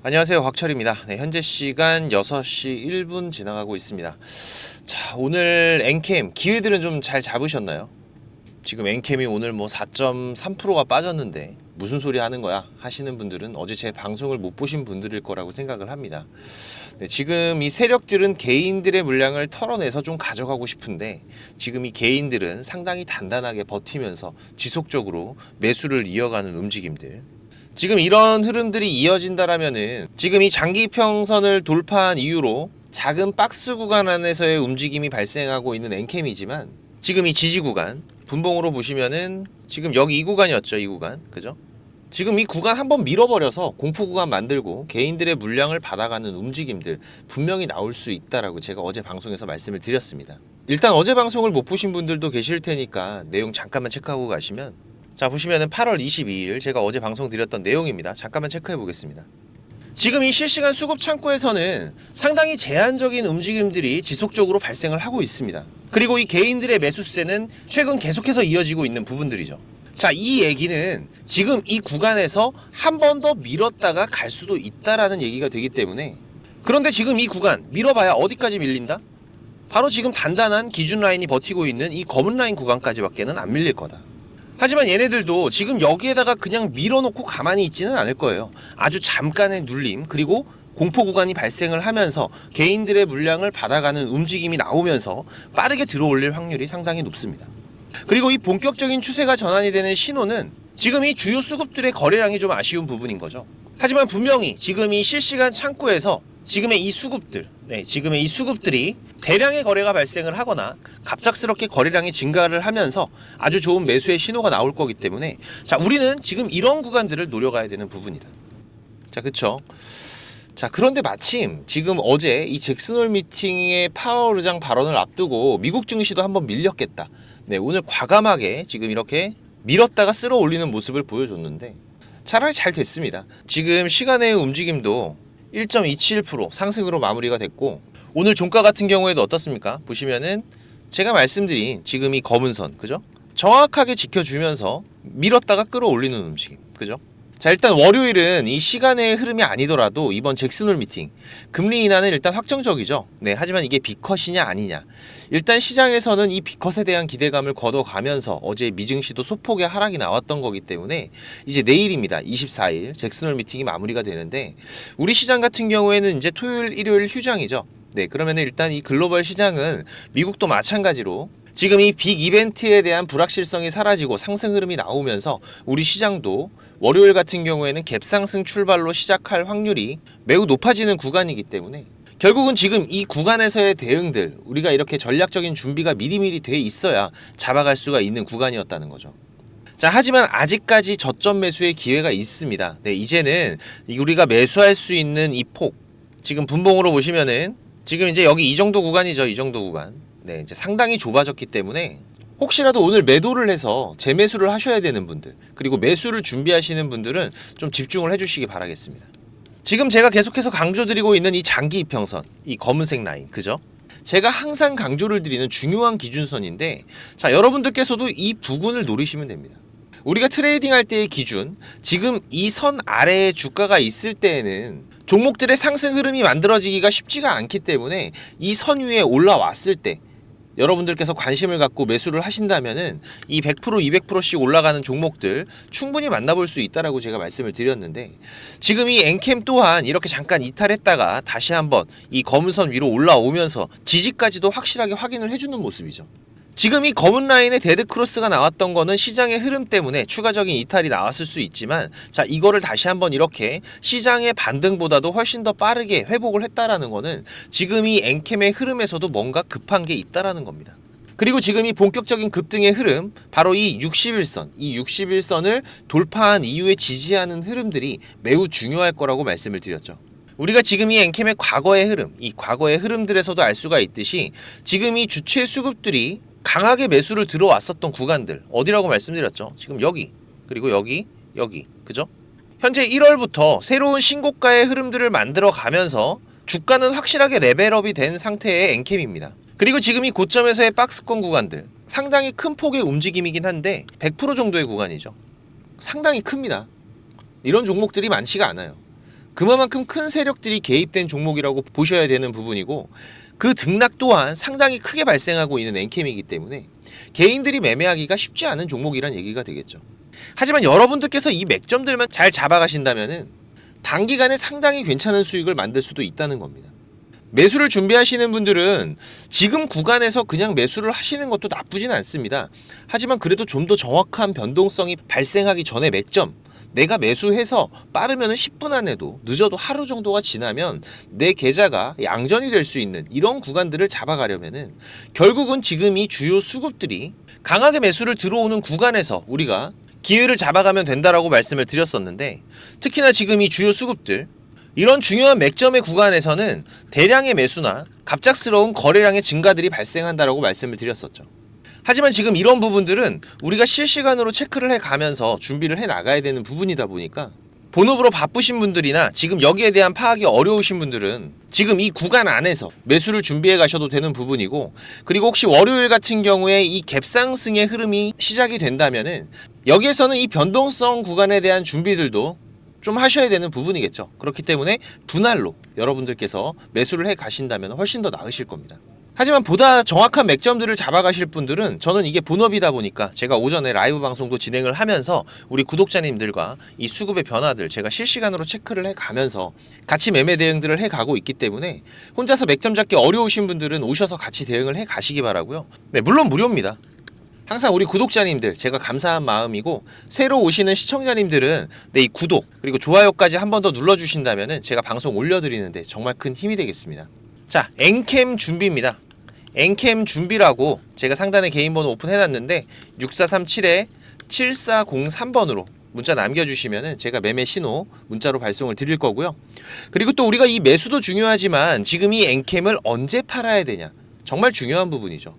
안녕하세요, 곽철입니다. 네, 현재 시간 6시 1분 지나가고 있습니다. 자, 오늘 엔캠 기회들은 좀 잘 잡으셨나요? 지금 엔캠이 오늘 뭐 4.3%가 빠졌는데 무슨 소리 하는 거야 하시는 분들은 어제 제 방송을 못 보신 분들일 거라고 생각을 합니다. 네, 지금 이 세력들은 개인들의 물량을 털어내서 좀 가져가고 싶은데 지금 이 개인들은 상당히 단단하게 버티면서 지속적으로 매수를 이어가는 움직임들, 지금 이런 흐름들이 이어진다라면은 지금 이 장기평선을 돌파한 이후로 작은 박스 구간 안에서의 움직임이 발생하고 있는 엔캠이지만 지금 이 지지 구간 분봉으로 보시면은 지금 여기 이 구간이었죠. 이 구간, 그죠? 지금 이 구간 한번 밀어버려서 공포 구간 만들고 개인들의 물량을 받아가는 움직임들 분명히 나올 수 있다라고 제가 어제 방송에서 말씀을 드렸습니다. 일단 어제 방송을 못 보신 분들도 계실 테니까 내용 잠깐만 체크하고 가시면, 자, 보시면은 8월 22일 제가 어제 방송 드렸던 내용입니다. 잠깐만 체크해 보겠습니다. 지금 이 실시간 수급 창구에서는 상당히 제한적인 움직임들이 지속적으로 발생을 하고 있습니다. 그리고 이 개인들의 매수세는 최근 계속해서 이어지고 있는 부분들이죠. 자, 이 얘기는 지금 이 구간에서 한 번 더 밀었다가 갈 수도 있다라는 얘기가 되기 때문에, 그런데 지금 이 구간 밀어봐야 어디까지 밀린다? 바로 지금 단단한 기준 라인이 버티고 있는 이 검은 라인 구간까지밖에는 안 밀릴 거다. 하지만 얘네들도 지금 여기에다가 그냥 밀어놓고 가만히 있지는 않을 거예요. 아주 잠깐의 눌림, 그리고 공포 구간이 발생을 하면서 개인들의 물량을 받아가는 움직임이 나오면서 빠르게 들어올릴 확률이 상당히 높습니다. 그리고 이 본격적인 추세가 전환이 되는 신호는 지금 이 주요 수급들의 거래량이 좀 아쉬운 부분인 거죠. 하지만 분명히 지금 이 실시간 창구에서 지금의 이 수급들이 대량의 거래가 발생을 하거나 갑작스럽게 거래량이 증가를 하면서 아주 좋은 매수의 신호가 나올 거기 때문에, 자, 우리는 지금 이런 구간들을 노려가야 되는 부분이다. 자, 그쵸? 자, 그런데 마침 지금 어제 이 잭슨홀 미팅의 파월 의장 발언을 앞두고 미국 증시도 한번 밀렸겠다. 네, 오늘 과감하게 지금 이렇게 밀었다가 쓸어 올리는 모습을 보여줬는데 차라리 잘 됐습니다. 지금 시간의 움직임도 1.27% 상승으로 마무리가 됐고, 오늘 종가 같은 경우에도 어떻습니까? 보시면은 제가 말씀드린 지금 이 검은 선, 그죠? 정확하게 지켜주면서 밀었다가 끌어올리는 움직임, 그죠? 자, 일단 월요일은 이 시간의 흐름이 아니더라도 이번 잭슨홀 미팅 금리 인하는 일단 확정적이죠. 네, 하지만 이게 B컷이냐 아니냐, 일단 시장에서는 이 B컷에 대한 기대감을 걷어가면서 어제 미증시도 소폭의 하락이 나왔던 거기 때문에 이제 내일입니다. 24일 잭슨홀 미팅이 마무리가 되는데 우리 시장 같은 경우에는 이제 토요일 일요일 휴장이죠. 네, 그러면 일단 이 글로벌 시장은 미국도 마찬가지로 지금 이 빅 이벤트에 대한 불확실성이 사라지고 상승 흐름이 나오면서 우리 시장도 월요일 같은 경우에는 갭상승 출발로 시작할 확률이 매우 높아지는 구간이기 때문에 결국은 지금 이 구간에서의 대응들, 우리가 이렇게 전략적인 준비가 미리미리 돼 있어야 잡아갈 수가 있는 구간이었다는 거죠. 자, 하지만 아직까지 저점 매수의 기회가 있습니다. 네, 이제는 우리가 매수할 수 있는 이 폭, 지금 분봉으로 보시면은 지금 이제 여기 이 정도 구간이죠. 이 정도 구간. 네, 이제 상당히 좁아졌기 때문에 혹시라도 오늘 매도를 해서 재매수를 하셔야 되는 분들, 그리고 매수를 준비하시는 분들은 좀 집중을 해주시기 바라겠습니다. 지금 제가 계속해서 강조드리고 있는 이 장기 이평선, 이 검은색 라인, 그죠? 제가 항상 강조를 드리는 중요한 기준선인데, 자, 여러분들께서도 이 부근을 노리시면 됩니다. 우리가 트레이딩 할 때의 기준, 지금 이 선 아래에 주가가 있을 때에는 종목들의 상승 흐름이 만들어지기가 쉽지가 않기 때문에 이 선 위에 올라왔을 때 여러분들께서 관심을 갖고 매수를 하신다면은 이 100%, 200%씩 올라가는 종목들 충분히 만나볼 수 있다라고 제가 말씀을 드렸는데, 지금 이 엔캠 또한 이렇게 잠깐 이탈했다가 다시 한번 이 검은 선 위로 올라오면서 지지까지도 확실하게 확인을 해주는 모습이죠. 지금 이 검은 라인의 데드 크로스가 나왔던 거는 시장의 흐름 때문에 추가적인 이탈이 나왔을 수 있지만, 자, 이거를 다시 한번 이렇게 시장의 반등보다도 훨씬 더 빠르게 회복을 했다라는 거는 지금 이 엔캠의 흐름에서도 뭔가 급한 게 있다라는 겁니다. 그리고 지금 이 본격적인 급등의 흐름, 바로 이 61선, 이 61선을 돌파한 이후에 지지하는 흐름들이 매우 중요할 거라고 말씀을 드렸죠. 우리가 지금 이 엔캠의 과거의 흐름, 이 과거의 흐름들에서도 알 수가 있듯이 지금 이 주체 수급들이 강하게 매수를 들어왔었던 구간들 어디라고 말씀드렸죠? 지금 여기, 그리고 여기, 그죠? 현재 1월부터 새로운 신고가의 흐름들을 만들어 가면서 주가는 확실하게 레벨업이 된 상태의 엔캠입니다. 그리고 지금 이 고점에서의 박스권 구간들 상당히 큰 폭의 움직임이긴 한데 100% 정도의 구간이죠. 상당히 큽니다. 이런 종목들이 많지가 않아요. 그만큼 큰 세력들이 개입된 종목이라고 보셔야 되는 부분이고, 그 등락 또한 상당히 크게 발생하고 있는 엔캠이기 때문에 개인들이 매매하기가 쉽지 않은 종목이란 얘기가 되겠죠. 하지만 여러분들께서 이 맥점들만 잘 잡아가신다면은 단기간에 상당히 괜찮은 수익을 만들 수도 있다는 겁니다. 매수를 준비하시는 분들은 지금 구간에서 그냥 매수를 하시는 것도 나쁘진 않습니다. 하지만 그래도 좀 더 정확한 변동성이 발생하기 전에 맥점, 내가 매수해서 빠르면 10분 안에도, 늦어도 하루 정도가 지나면 내 계좌가 양전이 될 수 있는 이런 구간들을 잡아가려면은 결국은 지금 이 주요 수급들이 강하게 매수를 들어오는 구간에서 우리가 기회를 잡아가면 된다라고 말씀을 드렸었는데, 특히나 지금 이 주요 수급들, 이런 중요한 맥점의 구간에서는 대량의 매수나 갑작스러운 거래량의 증가들이 발생한다라고 말씀을 드렸었죠. 하지만 지금 이런 부분들은 우리가 실시간으로 체크를 해가면서 준비를 해 나가야 되는 부분이다 보니까, 본업으로 바쁘신 분들이나 지금 여기에 대한 파악이 어려우신 분들은 지금 이 구간 안에서 매수를 준비해 가셔도 되는 부분이고, 그리고 혹시 월요일 같은 경우에 이 갭상승의 흐름이 시작이 된다면은 여기에서는 이 변동성 구간에 대한 준비들도 좀 하셔야 되는 부분이겠죠. 그렇기 때문에 분할로 여러분들께서 매수를 해 가신다면 훨씬 더 나으실 겁니다. 하지만 보다 정확한 맥점들을 잡아가실 분들은, 저는 이게 본업이다 보니까 제가 오전에 라이브 방송도 진행을 하면서 우리 구독자님들과 이 수급의 변화들 제가 실시간으로 체크를 해가면서 같이 매매 대응들을 해가고 있기 때문에 혼자서 맥점 잡기 어려우신 분들은 오셔서 같이 대응을 해 가시기 바라고요. 네, 물론 무료입니다. 항상 우리 구독자님들 제가 감사한 마음이고, 새로 오시는 시청자님들은 이 구독 그리고 좋아요까지 한 번 더 눌러주신다면 제가 방송 올려드리는데 정말 큰 힘이 되겠습니다. 자, 엔캠 준비입니다. 엔캠 준비라고 제가 상단에 개인 번호 오픈해놨는데 6437-7403번으로 문자 남겨주시면 제가 매매 신호 문자로 발송을 드릴 거고요. 그리고 또 우리가 이 매수도 중요하지만 지금 이 엔캠을 언제 팔아야 되냐, 정말 중요한 부분이죠.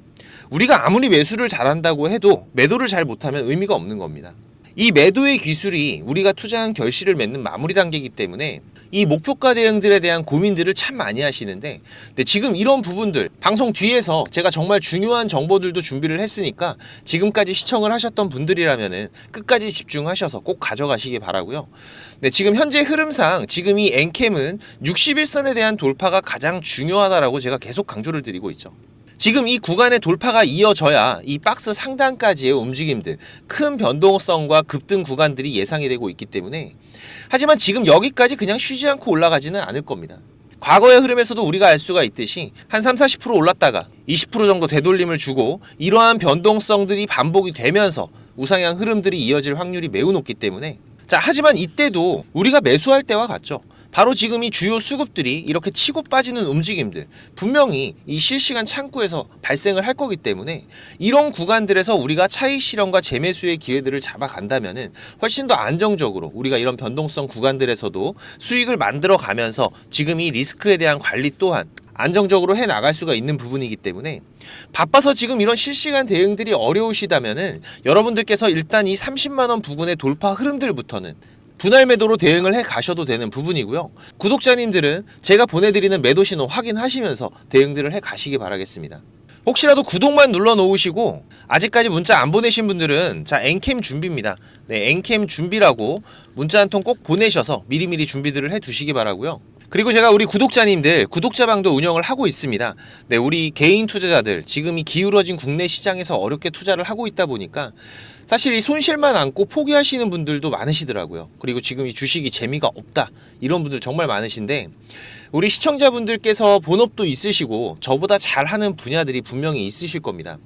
우리가 아무리 매수를 잘한다고 해도 매도를 잘 못하면 의미가 없는 겁니다. 이 매도의 기술이 우리가 투자한 결실을 맺는 마무리 단계이기 때문에 이 목표가 대응들에 대한 고민들을 참 많이 하시는데, 근데 지금 이런 부분들 방송 뒤에서 제가 정말 중요한 정보들도 준비를 했으니까 지금까지 시청을 하셨던 분들이라면은 끝까지 집중하셔서 꼭 가져가시기 바라고요. 네, 지금 현재 흐름상 지금 이 엔캠은 61선에 대한 돌파가 가장 중요하다라고 제가 계속 강조를 드리고 있죠. 지금 이 구간의 돌파가 이어져야 이 박스 상단까지의 움직임들, 큰 변동성과 급등 구간들이 예상이 되고 있기 때문에, 하지만 지금 여기까지 그냥 쉬지 않고 올라가지는 않을 겁니다. 과거의 흐름에서도 우리가 알 수가 있듯이 한 30-40% 올랐다가 20% 정도 되돌림을 주고 이러한 변동성들이 반복이 되면서 우상향 흐름들이 이어질 확률이 매우 높기 때문에, 자, 하지만 이때도 우리가 매수할 때와 같죠. 바로 지금 이 주요 수급들이 이렇게 치고 빠지는 움직임들 분명히 이 실시간 창구에서 발생을 할 거기 때문에, 이런 구간들에서 우리가 차익 실현과 재매수의 기회들을 잡아간다면은 훨씬 더 안정적으로 우리가 이런 변동성 구간들에서도 수익을 만들어 가면서 지금 이 리스크에 대한 관리 또한 안정적으로 해 나갈 수가 있는 부분이기 때문에, 바빠서 지금 이런 실시간 대응들이 어려우시다면은 여러분들께서 일단 이 30만 원 부근의 돌파 흐름들부터는 분할 매도로 대응을 해 가셔도 되는 부분이고요. 구독자님들은 제가 보내드리는 매도 신호 확인하시면서 대응들을 해 가시기 바라겠습니다. 혹시라도 구독만 눌러 놓으시고 아직까지 문자 안 보내신 분들은, 자, 엔캠 준비입니다. 네, 엔캠 준비라고 문자 한 통 꼭 보내셔서 미리미리 준비들을 해 두시기 바라고요. 그리고 제가 우리 구독자님들 구독자방도 운영을 하고 있습니다. 네, 우리 개인 투자자들 지금 이 기울어진 국내 시장에서 어렵게 투자를 하고 있다 보니까 사실 이 손실만 안고 포기하시는 분들도 많으시더라고요. 그리고 지금 이 주식이 재미가 없다 이런 분들 정말 많으신데, 우리 시청자분들께서 본업도 있으시고 저보다 잘하는 분야들이 분명히 있으실 겁니다.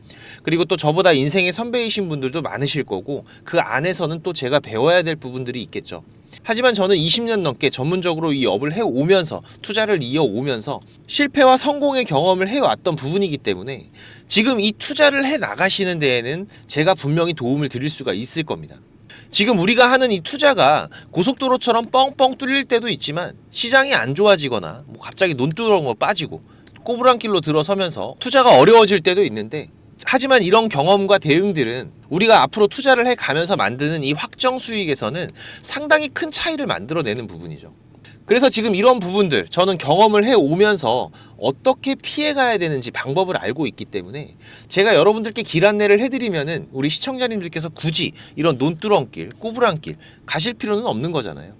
그리고 또 저보다 인생의 선배이신 분들도 많으실 거고, 그 안에서는 또 제가 배워야 될 부분들이 있겠죠. 하지만 저는 20년 넘게 전문적으로 이 업을 해오면서 투자를 이어오면서 실패와 성공의 경험을 해왔던 부분이기 때문에 지금 이 투자를 해 나가시는 데에는 제가 분명히 도움을 드릴 수가 있을 겁니다. 지금 우리가 하는 이 투자가 고속도로처럼 뻥뻥 뚫릴 때도 있지만, 시장이 안 좋아지거나 뭐 갑자기 논두렁 빠지고 꼬부랑길로 들어서면서 투자가 어려워질 때도 있는데, 하지만 이런 경험과 대응들은 우리가 앞으로 투자를 해 가면서 만드는 이 확정 수익에서는 상당히 큰 차이를 만들어내는 부분이죠. 그래서 지금 이런 부분들 저는 경험을 해 오면서 어떻게 피해 가야 되는지 방법을 알고 있기 때문에 제가 여러분들께 길 안내를 해드리면은 우리 시청자님들께서 굳이 이런 논두렁길, 꼬부랑길 가실 필요는 없는 거잖아요.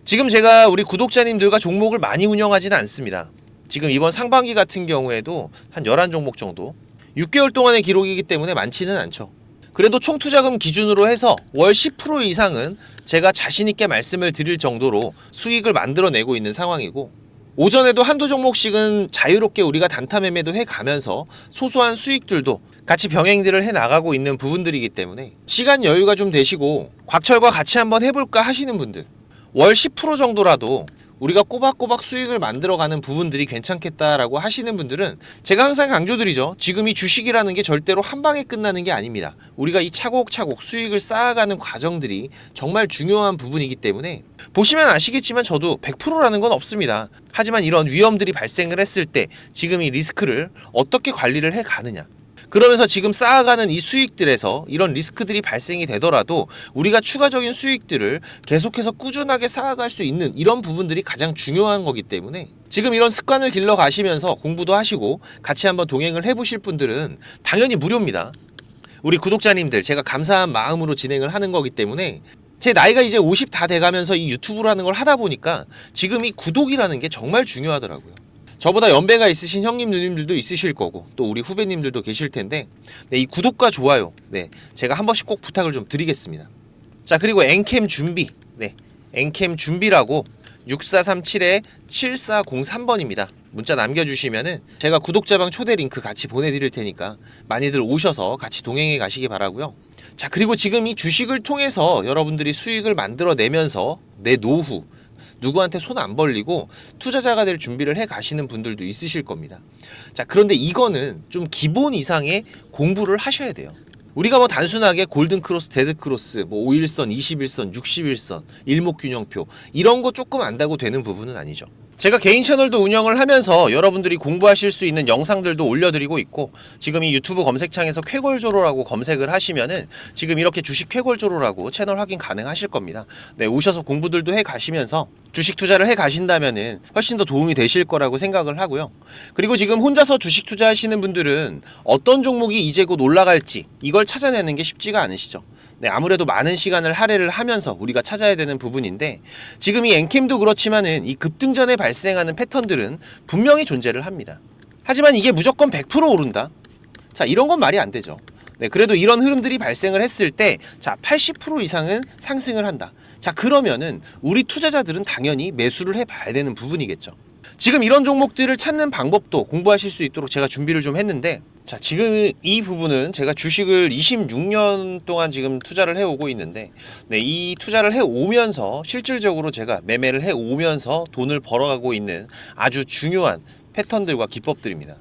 지금 제가 우리 구독자님들과 종목을 많이 운영하지는 않습니다. 지금 이번 상반기 같은 경우에도 한 11종목 정도 6개월 동안의 기록이기 때문에 많지는 않죠. 그래도 총 투자금 기준으로 해서 월 10% 이상은 제가 자신있게 말씀을 드릴 정도로 수익을 만들어내고 있는 상황이고, 오전에도 한두 종목씩은 자유롭게 우리가 단타 매매도 해가면서 소소한 수익들도 같이 병행들을 해나가고 있는 부분들이기 때문에 시간 여유가 좀 되시고 곽철과 같이 한번 해볼까 하시는 분들, 월 10% 정도라도 우리가 꼬박꼬박 수익을 만들어가는 부분들이 괜찮겠다라고 하시는 분들은 제가 항상 강조드리죠. 지금 이 주식이라는 게 절대로 한 방에 끝나는 게 아닙니다. 우리가 이 차곡차곡 수익을 쌓아가는 과정들이 정말 중요한 부분이기 때문에 보시면 아시겠지만 저도 100%라는 건 없습니다. 하지만 이런 위험들이 발생을 했을 때 지금 이 리스크를 어떻게 관리를 해가느냐, 그러면서 지금 쌓아가는 이 수익들에서 이런 리스크들이 발생이 되더라도 우리가 추가적인 수익들을 계속해서 꾸준하게 쌓아갈 수 있는 이런 부분들이 가장 중요한 거기 때문에 지금 이런 습관을 길러 가시면서 공부도 하시고 같이 한번 동행을 해보실 분들은 당연히 무료입니다. 우리 구독자님들, 제가 감사한 마음으로 진행을 하는 거기 때문에 제 나이가 이제 50 다 돼가면서 이 유튜브라는 걸 하다 보니까 지금 이 구독이라는 게 정말 중요하더라고요. 저보다 연배가 있으신 형님 누님들도 있으실 거고 또 우리 후배님들도 계실 텐데, 네, 이 구독과 좋아요, 네, 제가 한 번씩 꼭 부탁을 좀 드리겠습니다. 자, 그리고 엔캠 준비, 네, 엔캠 준비라고 6437-7403번입니다. 문자 남겨주시면은 제가 구독자방 초대 링크 같이 보내드릴 테니까 많이들 오셔서 같이 동행해 가시기 바라고요. 자, 그리고 지금 이 주식을 통해서 여러분들이 수익을 만들어내면서 내 노후, 누구한테 손 안 벌리고 투자자가 될 준비를 해 가시는 분들도 있으실 겁니다. 자, 그런데 이거는 좀 기본 이상의 공부를 하셔야 돼요. 우리가 뭐 단순하게 골든크로스, 데드크로스, 뭐 5일선, 21선, 61선, 일목균형표 이런 거 조금 안다고 되는 부분은 아니죠. 제가 개인 채널도 운영을 하면서 여러분들이 공부하실 수 있는 영상들도 올려드리고 있고, 지금 이 유튜브 검색창에서 쾌골조로라고 검색을 하시면은 지금 이렇게 주식 쾌골조로라고 채널 확인 가능하실 겁니다. 네, 오셔서 공부들도 해 가시면서 주식 투자를 해 가신다면은 훨씬 더 도움이 되실 거라고 생각을 하고요. 그리고 지금 혼자서 주식 투자하시는 분들은 어떤 종목이 이제 곧 올라갈지 이걸 찾아내는 게 쉽지가 않으시죠. 네, 아무래도 많은 시간을 할애를 하면서 우리가 찾아야 되는 부분인데, 지금 이 엔캠도 그렇지만은 이 급등전에 발생하는 패턴들은 분명히 존재를 합니다. 하지만 이게 무조건 100% 오른다? 자, 이런 건 말이 안 되죠. 네, 그래도 이런 흐름들이 발생을 했을 때, 자, 80% 이상은 상승을 한다. 자, 그러면은 우리 투자자들은 당연히 매수를 해봐야 되는 부분이겠죠. 지금 이런 종목들을 찾는 방법도 공부하실 수 있도록 제가 준비를 좀 했는데, 자, 지금 이 부분은 제가 주식을 26년 동안 지금 투자를 해오고 있는데, 네, 이 투자를 해오면서 실질적으로 제가 매매를 해오면서 돈을 벌어가고 있는 아주 중요한 패턴들과 기법들입니다.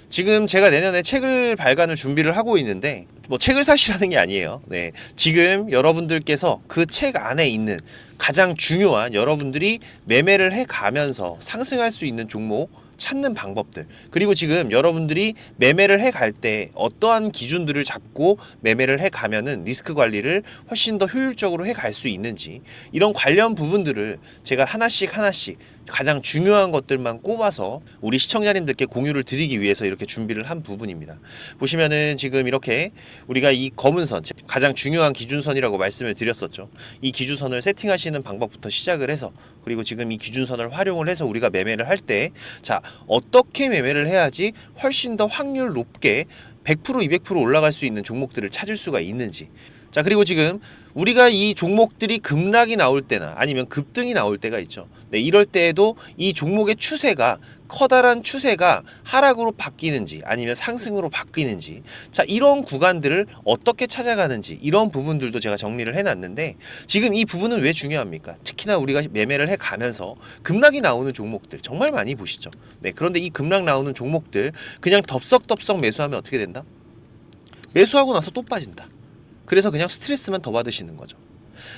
지금 제가 내년에 책을 발간을 준비를 하고 있는데, 뭐 책을 사시라는 게 아니에요. 네, 지금 여러분들께서 그 책 안에 있는 가장 중요한 여러분들이 매매를 해가면서 상승할 수 있는 종목 찾는 방법들, 그리고 지금 여러분들이 매매를 해갈 때 어떠한 기준들을 잡고 매매를 해가면은 리스크 관리를 훨씬 더 효율적으로 해갈 수 있는지, 이런 관련 부분들을 제가 하나씩 가장 중요한 것들만 꼽아서 우리 시청자님들께 공유를 드리기 위해서 이렇게 준비를 한 부분입니다. 보시면은 지금 이렇게 우리가 이 검은 선, 가장 중요한 기준선이라고 말씀을 드렸었죠. 이 기준선을 세팅하시는 방법부터 시작을 해서, 그리고 지금 이 기준선을 활용을 해서 우리가 매매를 할 때, 자, 어떻게 매매를 해야지 훨씬 더 확률 높게 100% 200% 올라갈 수 있는 종목들을 찾을 수가 있는지. 자, 그리고 지금 우리가 이 종목들이 급락이 나올 때나 아니면 급등이 나올 때가 있죠. 네, 이럴 때에도 이 종목의 추세가, 커다란 추세가 하락으로 바뀌는지 아니면 상승으로 바뀌는지, 자, 이런 구간들을 어떻게 찾아가는지, 이런 부분들도 제가 정리를 해놨는데, 지금 이 부분은 왜 중요합니까? 특히나 우리가 매매를 해가면서 급락이 나오는 종목들 정말 많이 보시죠. 네, 그런데 이 급락 나오는 종목들 그냥 덥석덥석 매수하면 어떻게 된다? 매수하고 나서 또 빠진다. 그래서 그냥 스트레스만 더 받으시는 거죠.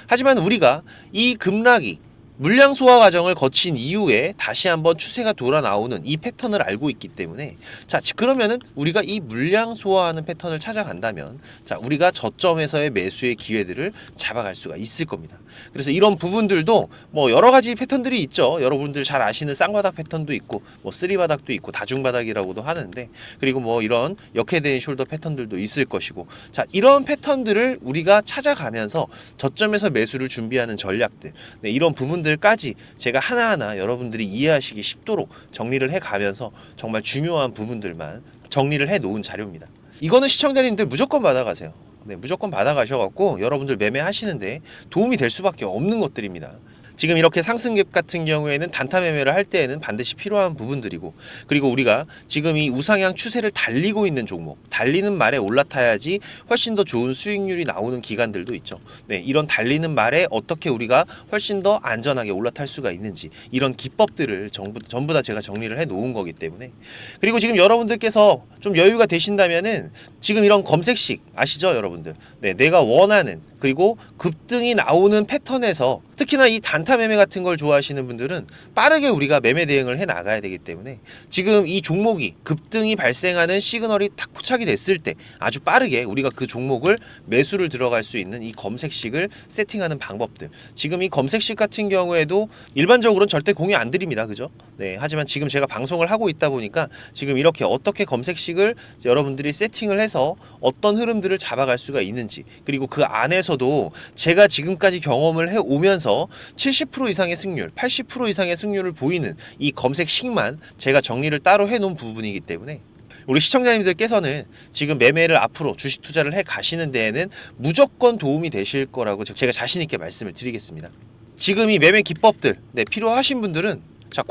하지만 우리가 이 급락이 물량 소화 과정을 거친 이후에 다시 한번 추세가 돌아 나오는 이 패턴을 알고 있기 때문에, 자, 그러면은 우리가 이 물량 소화하는 패턴을 찾아간다면, 자, 우리가 저점에서의 매수의 기회들을 잡아갈 수가 있을 겁니다. 그래서 이런 부분들도 뭐 여러 가지 패턴들이 있죠. 여러분들 잘 아시는 쌍바닥 패턴도 있고, 뭐 쓰리바닥도 있고, 다중바닥이라고도 하는데, 그리고 뭐 이런 역헤드앤 숄더 패턴들도 있을 것이고, 자, 이런 패턴들을 우리가 찾아가면서 저점에서 매수를 준비하는 전략들, 네, 이런 부분들 부분들까지 제가 하나하나 여러분들이 이해하시기 쉽도록 정리를 해가면서 정말 중요한 부분들만 정리를 해 놓은 자료입니다. 이거는 시청자님들 무조건 받아가세요. 네, 무조건 받아가셔갖고 여러분들 매매하시는데 도움이 될 수밖에 없는 것들입니다. 지금 이렇게 상승갭 같은 경우에는 단타 매매를 할 때에는 반드시 필요한 부분들이고, 그리고 우리가 지금 이 우상향 추세를 달리고 있는 종목, 달리는 말에 올라타야지 훨씬 더 좋은 수익률이 나오는 기간들도 있죠. 네, 이런 달리는 말에 어떻게 우리가 훨씬 더 안전하게 올라탈 수가 있는지, 이런 기법들을 전부 다 제가 정리를 해 놓은 거기 때문에. 그리고 지금 여러분들께서 좀 여유가 되신다면은 지금 이런 검색식 아시죠, 여러분들? 네, 내가 원하는, 그리고 급등이 나오는 패턴에서 특히나 이 단타 매매 같은 걸 좋아하시는 분들은 빠르게 우리가 매매 대응을 해 나가야 되기 때문에, 지금 이 종목이 급등이 발생하는 시그널이 딱 포착이 됐을 때 아주 빠르게 우리가 그 종목을 매수를 들어갈 수 있는 이 검색식을 세팅하는 방법들, 지금 이 검색식 같은 경우에도 일반적으로는 절대 공유 안 드립니다, 그죠? 네, 하지만 지금 제가 방송을 하고 있다 보니까 지금 이렇게 어떻게 검색식을 여러분들이 세팅을 해서 어떤 흐름들을 잡아갈 수가 있는지, 그리고 그 안에서도 제가 지금까지 경험을 해 오면서 70% 이상의 승률, 80% 이상의 승률을 보이는 이 검색식만 제가 정리를 따로 해 놓은 부분이기 때문에 우리 시청자님들께서는 지금 매매를 앞으로 주식 투자를 해 가시는 데에는 무조건 도움이 되실 거라고 제가 자신 있게 말씀을 드리겠습니다. 지금 이 매매 기법들, 네, 필요하신 분들은 자,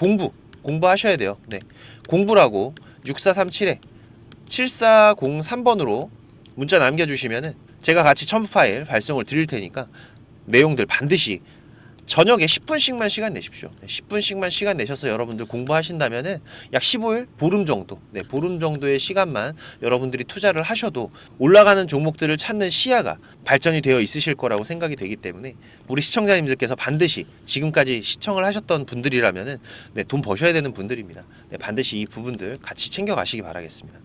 공부하셔야 돼요. 네, 공부라고 6437에 7403번으로 문자 남겨주시면은 제가 같이 첨부 파일 발송을 드릴 테니까 내용들 반드시 저녁에 10분씩만 시간 내십시오. 10분씩만 시간 내셔서 여러분들 공부하신다면은 약 15일, 보름 정도, 네, 보름 정도의 시간만 여러분들이 투자를 하셔도 올라가는 종목들을 찾는 시야가 발전이 되어 있으실 거라고 생각이 되기 때문에 우리 시청자님들께서 반드시 지금까지 시청을 하셨던 분들이라면은 네, 돈 버셔야 되는 분들입니다. 네, 반드시 이 부분들 같이 챙겨가시기 바라겠습니다.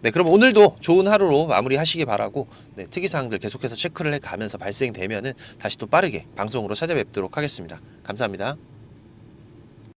네, 그럼 오늘도 좋은 하루로 마무리하시기 바라고, 네, 특이사항들 계속해서 체크를 해가면서 발생되면은 다시 또 빠르게 방송으로 찾아뵙도록 하겠습니다. 감사합니다.